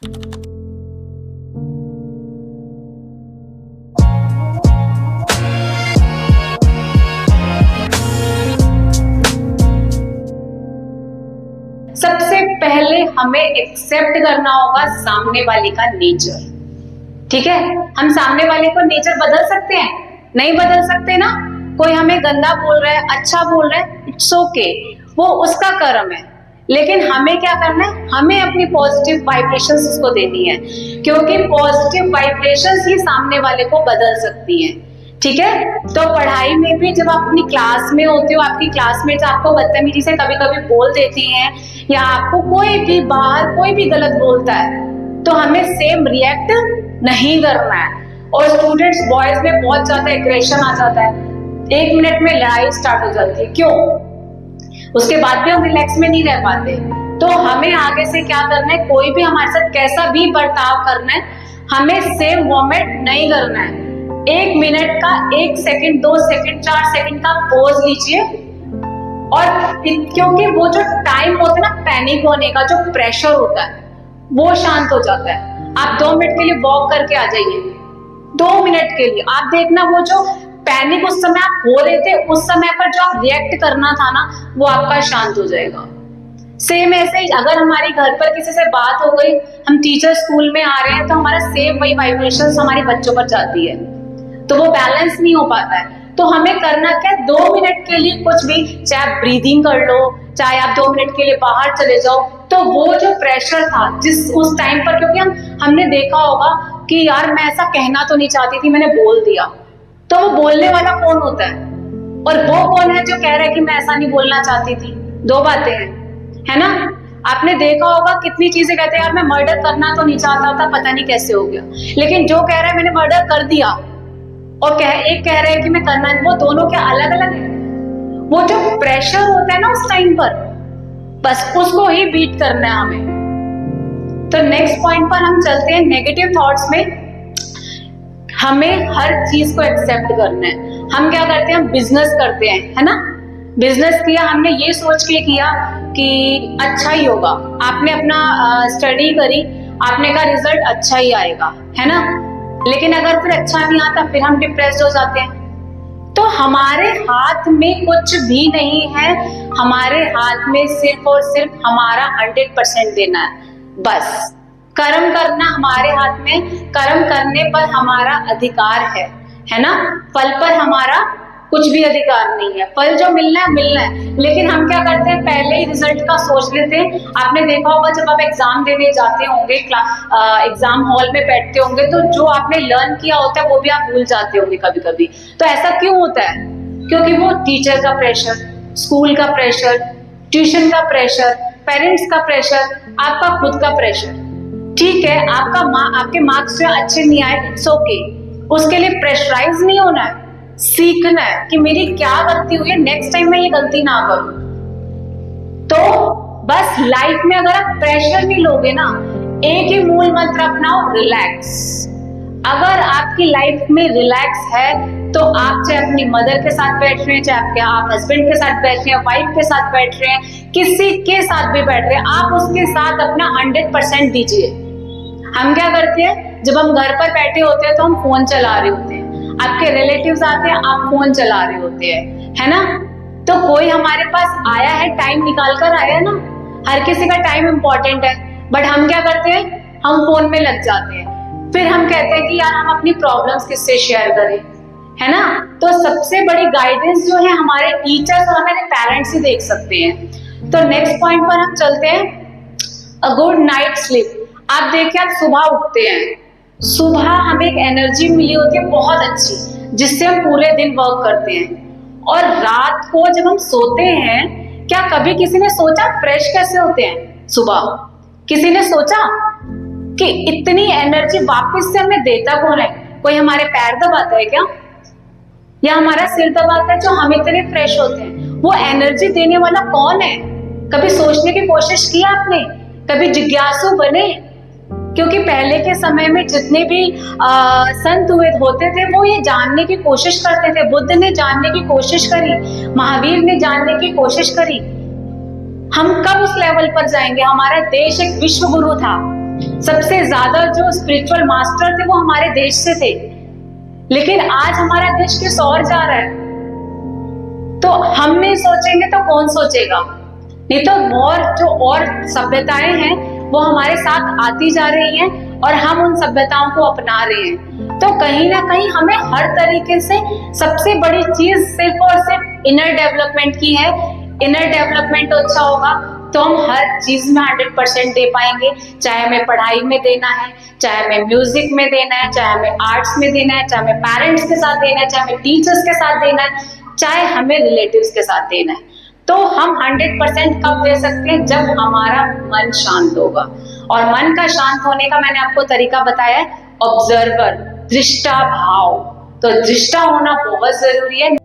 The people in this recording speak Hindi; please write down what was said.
सबसे पहले हमें एक्सेप्ट करना होगा सामने वाले का नेचर। ठीक है, हम सामने वाले को नेचर बदल सकते हैं? नहीं बदल सकते ना। कोई हमें गंदा बोल रहा है, अच्छा बोल रहा है, इट्स ओके, वो उसका कर्म है। लेकिन हमें क्या करना है? हमें अपनी पॉजिटिव वाइब्रेशंस उसको देनी है, क्योंकि पॉजिटिव वाइब्रेशंस ही सामने वाले को बदल सकती हैं। ठीक है, तो पढ़ाई में भी जब आप अपनी क्लास में होते हो, आपकी क्लासमेट्स आपको बदतमीजी से कभी कभी बोल देती हैं, या आपको कोई भी बाहर कोई भी गलत बोलता है, तो हमें सेम रिएक्ट नहीं करना है। और स्टूडेंट्स बॉयज में बहुत ज्यादा एग्रेशन आ जाता है, 1 मिनट में लड़ाई स्टार्ट हो जाती है। क्यों? उसके बाद भी हम रिलैक्स में नहीं रह पाते। तो हमें आगे से क्या करना है? कोई भी हमारे साथ कैसा भी बर्ताव करना है, हमें सेम मोमेंट नहीं करना है। 1 मिनट का 1 सेकंड, 2 सेकंड, 4 सेकंड का पॉज लीजिए, और क्योंकि वो जो टाइम होता है ना पैनिक होने का, जो प्रेशर होता है वो शांत हो जाता है। आप 2 मिनट के लिए वॉक करके आ जाइए, 2 मिनट के लिए। आप देखना वो जो पैनिक उस समय आप हो रहे थे, उस समय पर जो आप रिएक्ट करना था ना, वो आपका शांत हो जाएगा। सेम ऐसे ही अगर हमारी घर पर किसी से बात हो गई, हम टीचर स्कूल में आ रहे हैं, तो हमारा सेम वही वाइब्रेशंस हमारे बच्चों पर जाती है, तो वो बैलेंस नहीं हो पाता है। तो हमें करना क्या? 2 मिनट के लिए कुछ भी, चाहे आप ब्रीदिंग कर लो, चाहे आप 2 मिनट के लिए बाहर चले जाओ, तो वो जो प्रेशर था जिस उस टाइम पर, क्योंकि हमने देखा होगा कि यार मैं ऐसा कहना तो नहीं चाहती थी, मैंने बोल दिया, तो वो बोलने वाला कौन होता है और वो कौन है जो कह रहा है कि मैं ऐसा नहीं बोलना चाहती थी? 2 बातें हैं, है ना। आपने देखा होगा कितनी चीजें कहते हैं, यार मैं मर्डर करना तो नहीं चाहता था, पता नहीं कैसे हो गया, लेकिन जो कह रहा है मैंने मर्डर कर दिया, और एक कह रहे हैं कि मैं करना, वो दोनों क्या अलग अलग है? वो जो प्रेशर होता है ना उस टाइम पर, बस उसको ही बीट करना है हमें। तो नेक्स्ट पॉइंट पर हम चलते हैं। नेगेटिव थॉट्स में हमें हर चीज को एक्सेप्ट करना है। हम क्या करते हैं? हम बिजनेस करते हैं, है ना। बिजनेस किया, हमने ये सोच के किया कि अच्छा ही होगा, आपने अपना स्टडी करी, आपने कहा रिजल्ट अच्छा ही आएगा, है ना। लेकिन अगर फिर अच्छा नहीं आता, फिर हम डिप्रेस्ड हो जाते हैं। तो हमारे हाथ में कुछ भी नहीं है, हमारे हाथ में सिर्फ और सिर्फ हमारा 100% देना है। बस कर्म करना हमारे हाथ में, कर्म करने पर हमारा अधिकार है ना। फल पर हमारा कुछ भी अधिकार नहीं है, फल जो मिलना है मिलना है। लेकिन हम क्या करते हैं? पहले ही रिजल्ट का सोच लेते हैं। आपने देखा होगा जब आप एग्जाम देने जाते होंगे, एग्जाम हॉल में बैठते होंगे, तो जो आपने लर्न किया होता है वो भी आप भूल जाते होंगे कभी कभी। तो ऐसा क्यों होता है? क्योंकि वो टीचर का प्रेशर, स्कूल का प्रेशर, ट्यूशन का प्रेशर, पेरेंट्स का प्रेशर, आपका खुद का प्रेशर। ठीक है, आपके मार्क्स जो अच्छे नहीं आए, इट्स ओके, उसके लिए प्रेशराइज नहीं होना है, सीखना है कि मेरी क्या गलती हुई है, नेक्स्ट टाइम मैं ये गलती ना करूं। तो बस लाइफ में अगर आप प्रेशर नहीं लोगे ना, एक ही मूल मंत्र अपनाओ, रिलैक्स। अगर आपकी लाइफ में रिलैक्स है, तो आप चाहे अपनी मदर के साथ बैठ रहे हैं, चाहे आप हस्बैंड के साथ बैठ रहे हैं, वाइफ के साथ बैठ रहे हैं, किसी के साथ भी बैठ रहे हैं, आप उसके साथ अपना 100% दीजिए। हम क्या करते हैं? जब हम घर पर बैठे होते हैं तो हम फोन चला रहे होते हैं, आपके रिलेटिव्स आते हैं, आप फोन चला रहे होते हैं, है ना। तो कोई हमारे पास आया है, टाइम निकाल कर आया ना, हर किसी का टाइम इंपॉर्टेंट है, बट हम क्या करते हैं? हम फोन में लग जाते हैं। फिर हम कहते हैं कि यार हम अपनी प्रॉब्लम्स किससे शेयर करें, है ना। तो सबसे बड़ी गाइडेंस जो है हमारे टीचर्स और हमारे पेरेंट्स ही देख सकते हैं। तो नेक्स्ट पॉइंट पर हम चलते हैं, अ गुड नाइट स्लीप। आप देखिए, आप सुबह उठते हैं, सुबह हमें एक एनर्जी मिली होती है बहुत अच्छी, जिससे हम पूरे दिन वर्क करते हैं। और रात को जब हम सोते हैं, क्या कभी किसी ने सोचा फ्रेश कैसे होते हैं सुबह? किसी ने सोचा कि इतनी एनर्जी वापस से हमें देता कौन है? कोई हमारे पैर दबाता है क्या, या हमारा सिर दबाता है जो हम इतने फ्रेश होते हैं? वो एनर्जी देने वाला कौन है? कभी सोचने की कोशिश की आपने? कभी जिज्ञासु बने? क्योंकि पहले के समय में जितने भी संत हुए होते थे, वो ये जानने की कोशिश करते थे। बुद्ध ने जानने की कोशिश करी, महावीर ने जानने की कोशिश करी। हम कब उस लेवल पर जाएंगे? हमारा देश एक विश्व गुरु था, सबसे ज्यादा जो स्पिरिचुअल मास्टर थे वो हमारे देश से थे, लेकिन आज हमारा देश किस ओर जा रहा है। तो हम नहीं सोचेंगे तो कौन सोचेगा? नहीं तो और सभ्यताएं हैं वो हमारे साथ आती जा रही हैं और हम उन सभ्यताओं को अपना रहे हैं। तो कहीं ना कहीं हमें हर तरीके से सबसे बड़ी चीज सिर्फ और सिर्फ इनर डेवलपमेंट की है। इनर डेवलपमेंट अच्छा होगा तो हम हर चीज में 100% दे पाएंगे, चाहे हमें पढ़ाई में देना है, चाहे हमें म्यूजिक में देना है, चाहे हमें आर्ट्स में देना है, चाहे हमें पेरेंट्स के साथ देना है, चाहे हमें टीचर्स के साथ देना है, चाहे हमें रिलेटिव्स के साथ देना है। तो हम 100% कब दे सकते हैं? जब हमारा मन शांत होगा। और मन का शांत होने का मैंने आपको तरीका बताया है, ऑब्जर्वर, दृष्टा भाव। तो दृष्टा होना बहुत जरूरी है।